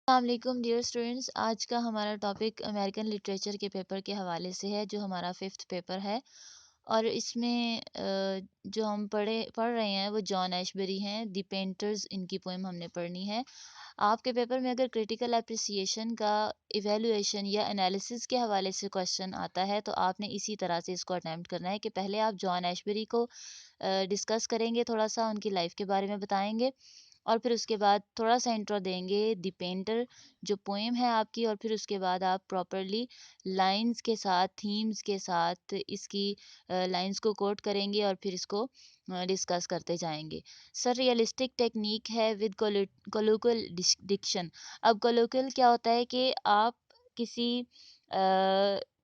अस्सलाम dear students. आज का हमारा टॉपिक अमेरिकन लिटरेचर के पेपर के हवाले से है, जो हमारा फिफ्थ पेपर है। और इसमें जो हम पढ़ रहे हैं वो जॉन एशबरी हैं, द पेंटर्स, इनकी पोएम हमने पढ़नी है। आपके पेपर में अगर क्रिटिकल अप्रिसिएशन का इवेलुएशन या एनालिसिस के हवाले से क्वेश्चन आता है, तो आपने इसी तरह से इसको अटैम्प्ट करना है कि पहले आप जॉन एशबरी को डिस्कस करेंगे, थोड़ा सा उनकी लाइफ के बारे में बताएंगे, और फिर उसके बाद थोड़ा-सा इंट्रो देंगे द पेंटर जो पोएम है आपकी, और फिर उसके बाद आप प्रॉपर्ली लाइन्स के साथ, थीम्स के साथ इसकी लाइन्स को कोट करेंगे और फिर इसको डिस्कस करते जाएँगे। सर रियलिस्टिक टेक्नीक है विद कोलोquial डिक्शन। अब कोलोquial क्या होता है कि आप किसी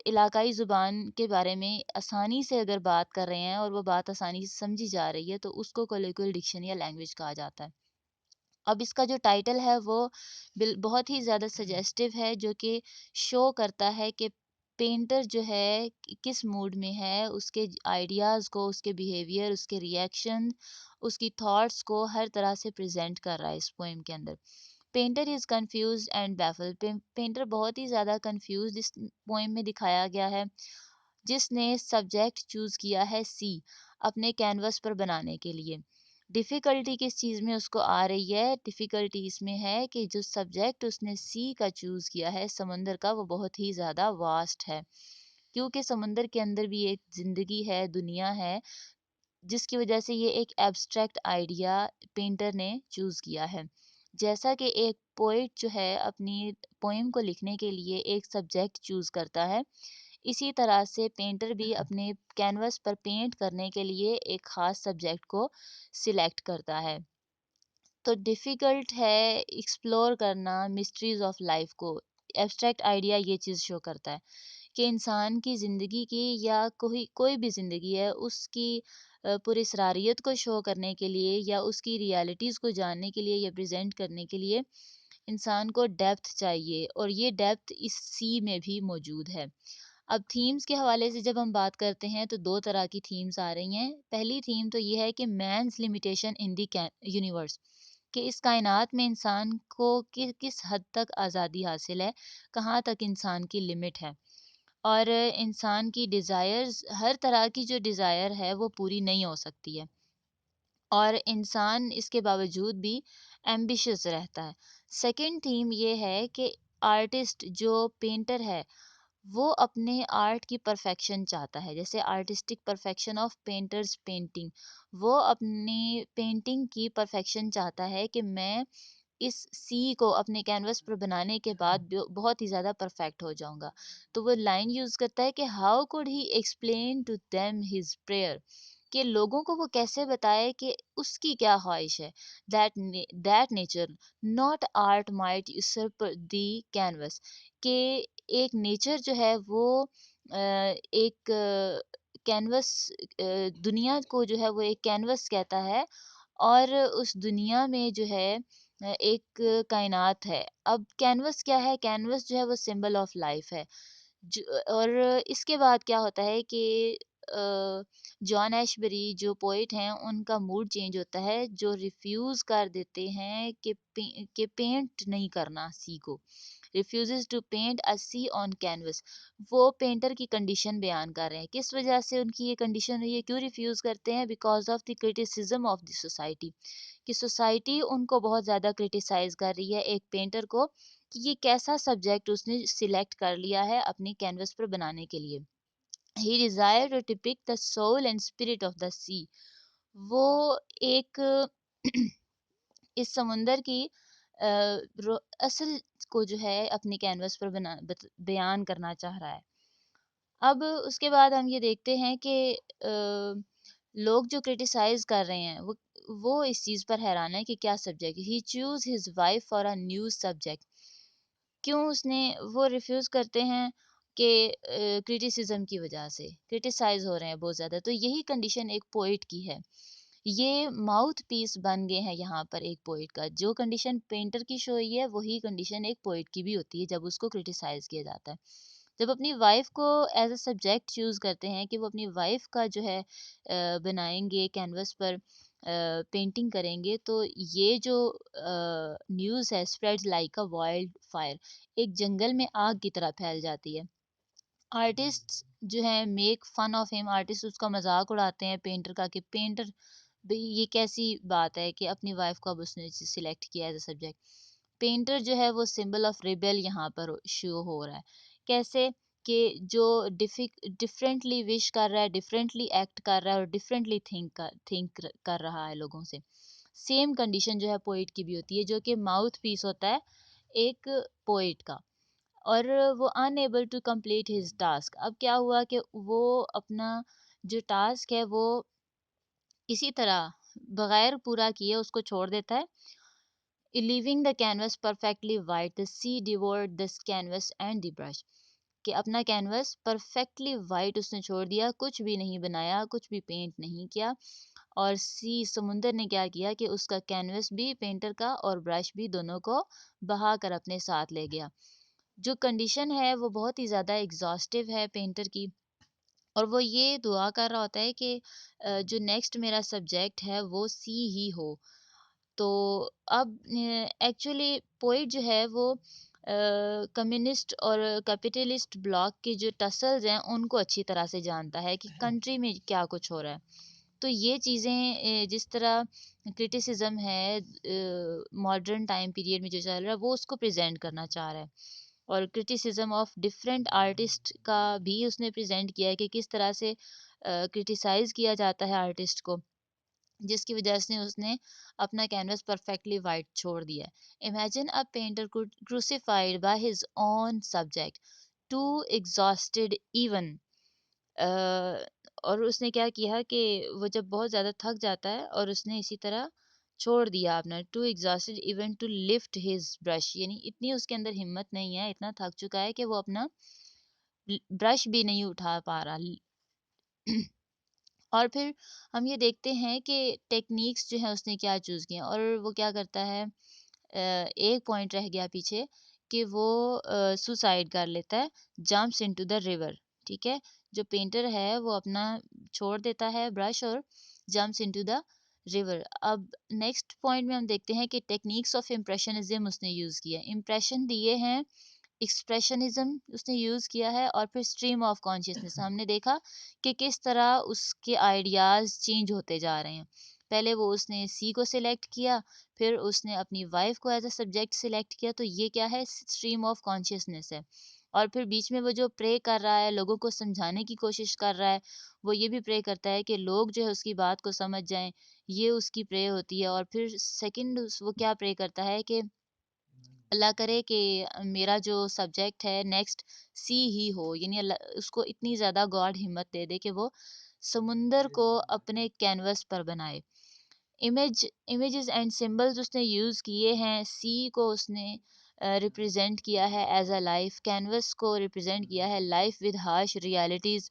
इलाकाई ज़ुबान के बारे में आसानी से अगर बात कर रहे हैं और वो बात आसानी से समझी जा रही है, तो उसको कोलोquial डिक्शन या लैंग्वेज कहा जाता है। अब इसका जो टाइटल है वो बहुत ही ज़्यादा सजेस्टिव है, जो कि शो करता है कि पेंटर जो है किस मूड में है, उसके आइडियाज़ को, उसके बिहेवियर, उसके रिएक्शन, उसकी थॉट्स को हर तरह से प्रेजेंट कर रहा है इस पोएम के अंदर। Painter is confuse and baffle. Painter बहुत ही ज़्यादा कंफ्यूज इस पोएम में दिखाया गया है, जिसने सब्जेक्ट चूज़ किया है सी अपने कैनवस पर बनाने के लिए। डिफ़िकल्टी किस चीज़ में उसको आ रही है? डिफ़िकल्टी इसमें है कि जो सब्जेक्ट उसने सी का चूज़ किया है समंदर का, वो बहुत ही ज़्यादा वास्ट है। क्योंकि समुंदर के अंदर भी एक ज़िंदगी है, दुनिया है, जिसकी वजह से ये एक एब्स्ट्रैक्ट आइडिया पेंटर ने चूज़ किया है। जैसा कि एक पोएट जो है अपनी पोएम को लिखने के लिए एक सब्जेक्ट चूज़ करता है, इसी तरह से पेंटर भी अपने कैनवस पर पेंट करने के लिए एक ख़ास सब्जेक्ट को सिलेक्ट करता है। तो डिफ़िकल्ट है एक्सप्लोर करना मिस्ट्रीज़ ऑफ लाइफ़ को। एब्स्ट्रैक्ट आइडिया ये चीज़ शो करता है कि इंसान की ज़िंदगी की या कोई कोई भी ज़िंदगी है, उसकी पुरस्रारियत को शो करने के लिए या उसकी रियलिटीज़ को जानने के लिए या प्रेज़ेंट करने के लिए इंसान को डेप्थ चाहिए, और ये डेप्थ इस सी में भी मौजूद है। अब थीम्स के हवाले से जब हम बात करते हैं, तो 2 तरह की थीम्स आ रही हैं। पहली थीम तो ये है कि man's limitation in the universe, कि इस कायनात में इंसान को किस हद तक आज़ादी हासिल है, कहाँ तक इंसान की लिमिट है। और इंसान की डिज़ायर्स, हर तरह की जो डिज़ायर है वो पूरी नहीं हो सकती है, और इंसान इसके बावजूद भी एम्बिशियस रहता है। सेकंड थीम ये है कि आर्टिस्ट जो पेंटर है, वो अपने आर्ट की परफेक्शन चाहता है, जैसे artistic perfection of painters painting. वो अपनी पेंटिंग की परफेक्शन चाहता है कि मैं इस सी को अपने कैनवस पर बनाने के बाद बहुत ही ज़्यादा परफेक्ट हो जाऊंगा। तो वो लाइन यूज़ करता है कि how could he explain to them his prayer, कि लोगों को वो कैसे बताए कि उसकी क्या ख्वाहिश है। That nature not art might usurp the canvas, कि एक नेचर जो है वो एक कैनवस, दुनिया को जो है वो एक कैनवस कहता है, और उस दुनिया में जो है एक कायनात है। अब कैनवस क्या है? कैनवस जो है वो सिंबल ऑफ लाइफ है। और इसके बाद क्या होता है कि जॉन एशबरी जो पोइट हैं, उनका मूड चेंज होता है, जो रिफ्यूज़ कर देते हैं कि पेंट नहीं करना सी को। Refuses to paint a sea on canvas. वो पेंटर की कंडीशन बयान कर रहे हैं। किस वजह से उनकी ये कंडीशन हुई है? क्यों रिफ्यूज़ करते हैं? Because of the criticism of the society, कि सोसाइटी उनको बहुत ज़्यादा क्रिटिसाइज़ कर रही है एक पेंटर को, कि ये कैसा सब्जेक्ट उसने सिलेक्ट कर लिया है अपनी कैनवस पर बनाने के लिए। He desire to depict the soul and spirit of the sea. वो एक इस समुंदर की असल को जो है अपनी कैनवस पर बयान करना चाह रहा है। अब उसके बाद हम ये देखते हैं कि लोग जो क्रिटिसाइज कर रहे हैं, वो इस चीज़ पर हैरान है कि क्या subject he choose his wife for a new subject. क्यों उसने वो रिफ्यूज़ करते हैं? कि क्रिटिसिज्म की वजह से क्रिटिसाइज हो रहे हैं बहुत ज़्यादा। तो यही कंडीशन एक पोइट की है। ये माउथ पीस बन गए हैं यहाँ पर एक पोइट का। जो कंडीशन पेंटर की शो हुई है, वही कंडीशन एक पोइट की भी होती है जब उसको क्रिटिसाइज किया जाता है। जब अपनी वाइफ को एज अ सब्जेक्ट चूज करते हैं कि वो अपनी वाइफ का जो है बनाएंगे कैनवस पर, पेंटिंग करेंगे तो ये जो न्यूज़ है स्प्रेड्स लाइक अ वाइल्ड फायर, एक जंगल में आग की तरह फैल जाती है। आर्टिस्ट जो है make fun of him, artist उसका मजाक उड़ाते हैं पेंटर का कि पेंटर भाई ये कैसी बात है कि अपनी वाइफ को अब उसने सिलेक्ट किया एज अ सब्जेक्ट। पेंटर जो है वो सिंबल ऑफ रिबेल यहाँ पर शो हो रहा है। कैसे कि जो डिफरेंटली विश कर रहा है, डिफरेंटली एक्ट कर रहा है और डिफरेंटली थिंक कर रहा है लोगों से। सेम कंडीशन जो है पोइट की भी होती है, जो कि माउथ पीस होता है एक पोइट का, और वो unable to complete his task. अब क्या हुआ कि वो अपना जो टास्क है वो इसी तरह बगैर पूरा किए उसको छोड़ देता है। leaving the canvas perfectly white, the sea devoured this canvas and the brush, कि अपना कैनवस परफेक्टली वाइट उसने छोड़ दिया, कुछ भी नहीं बनाया, कुछ भी पेंट नहीं किया। और सी समुंदर ने क्या किया कि उसका कैनवस भी पेंटर का और ब्रश भी दोनों को बहा कर अपने साथ ले गया। जो कंडीशन है वो बहुत ही ज़्यादा एग्जॉस्टिव है पेंटर की, और वो ये दुआ कर रहा होता है कि जो नेक्स्ट मेरा सब्जेक्ट है वो सी ही हो। तो अब एक्चुअली पोइट जो है वो कम्युनिस्ट और कैपिटलिस्ट ब्लॉक के जो टसल्स हैं उनको अच्छी तरह से जानता है कि कंट्री में क्या कुछ हो रहा है। तो ये चीज़ें जिस तरह क्रिटिसिज्म है मॉडर्न टाइम पीरियड में जो चल रहा है वो उसको प्रेजेंट करना चाह रहा है। और क्रिटिसिज्म ऑफ डिफरेंट आर्टिस्ट का भी उसने प्रेजेंट किया है कि किस तरह से क्रिटिसाइज किया जाता है आर्टिस्ट को, जिसकी वजह से उसने अपना कैनवस परफेक्टली वाइट छोड़ दिया है। Imagine a painter crucified by his own subject, too exhausted even, और उसने क्या किया कि वो जब बहुत ज़्यादा थक जाता है और उसने इसी तरह छोड़ दिया अपना, too exhausted even to lift his brush, यानी इतनी उसके अंदर हिम्मत नहीं है, इतना थक चुका है कि वो अपना ब्रश भी नहीं उठा पा रहा। और फिर हम ये देखते हैं कि टेक्निक्स जो है उसने क्या चूज़ किया, और वो क्या करता है, एक पॉइंट रह गया पीछे कि वो सुसाइड कर लेता है, जंप्स इनटू द रिवर। ठीक है, जो पेंटर है वो अपना छोड़ देता है ब्रश और जंप्स इनटू द रिवर। अब नेक्स्ट पॉइंट में हम देखते हैं कि टेक्निक्स ऑफ इम्प्रेशनिज्म उसने यूज़ किया, इम्प्रेशन दिए हैं, एक्सप्रेशनिज्म उसने यूज़ किया है, और फिर स्ट्रीम ऑफ कॉन्शियसनेस हमने देखा कि किस तरह उसके आइडियाज़ चेंज होते जा रहे हैं। पहले वो उसने सी को सिलेक्ट किया, फिर उसने अपनी वाइफ को एज अ सब्जेक्ट सिलेक्ट किया, तो ये क्या है, स्ट्रीम ऑफ कॉन्शियसनेस है। और फिर बीच में वो जो प्रे कर रहा है, लोगों को समझाने की कोशिश कर रहा है, वो ये भी प्रे करता है कि लोग जो है उसकी बात को समझ जाएं, ये उसकी प्रे होती है। और फिर सेकंड वो क्या प्रे करता है कि अल्लाह करे कि मेरा जो सब्जेक्ट है नेक्स्ट सी ही हो, यानी अल्लाह उसको इतनी ज़्यादा गॉड हिम्मत दे दे कि वो समुंदर को अपने कैनवस पर बनाए। इमेजेस एंड सिंबल्स उसने यूज़ किए हैं, सी को उसने रिप्रेजेंट किया है एज अ लाइफ, कैनवस को रिप्रेजेंट किया है life with harsh realities.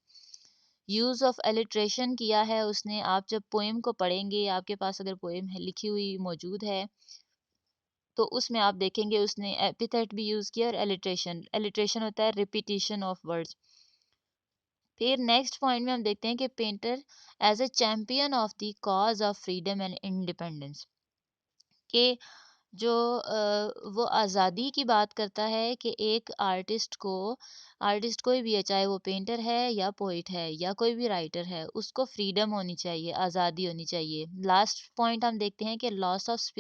Use of alliteration किया है उसने, आप जब पोएम को पढ़ेंगे, आपके पास अगर पोएम है लिखी हुई मौजूद है तो उसमें आप देखेंगे उसने एपिथेट भी यूज़ किया, और एलिट्रेशन, एलिट्रेशन होता है रिपीटिशन ऑफ वर्ड्स। फिर नेक्स्ट पॉइंट में हम देखते हैं कि painter as a champion of the cause of freedom and independence, के जो वो आज़ादी की बात करता है कि एक आर्टिस्ट को, आर्टिस्ट कोई भी है चाहे वो पेंटर है या पोइट है या कोई भी राइटर है, उसको फ्रीडम होनी चाहिए, आज़ादी होनी चाहिए। लास्ट पॉइंट हम देखते हैं कि लॉस ऑफ